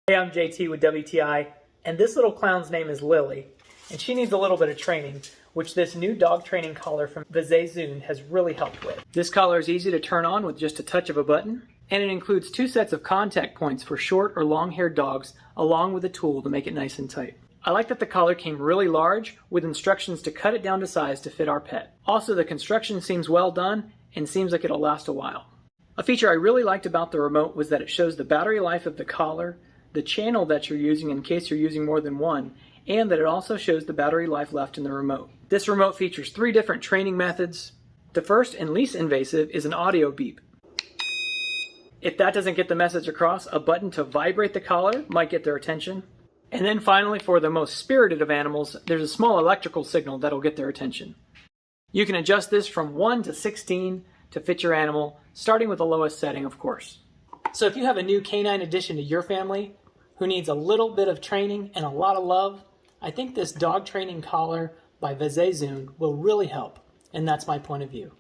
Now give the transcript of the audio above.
Hey, I'm JT with WTI, and this little clown's name is Lily, and she needs a little bit of training, which this new dog training collar from Vsezund has really helped with. This collar is easy to turn on with just a touch of a button, and it includes 2 sets of contact points for short or long-haired dogs, along with a tool to make it nice and tight. I like that the collar came really large, with instructions to cut it down to size to fit our pet. Also, the construction seems well done, and seems like it'll last a while. A feature I really liked about the remote was that it shows the battery life of the collar, the channel that you're using in case you're using more than one, and that it also shows the battery life left in the remote. This remote features 3 different training methods. The first and least invasive is an audio beep. If that doesn't get the message across, a button to vibrate the collar might get their attention. And then finally, for the most spirited of animals, there's a small electrical signal that'll get their attention. You can adjust this from 1 to 16 to fit your animal, starting with the lowest setting, of course. So if you have a new canine addition to your family who needs a little bit of training and a lot of love, I think this dog training collar by Vsezund will really help, and that's my point of view.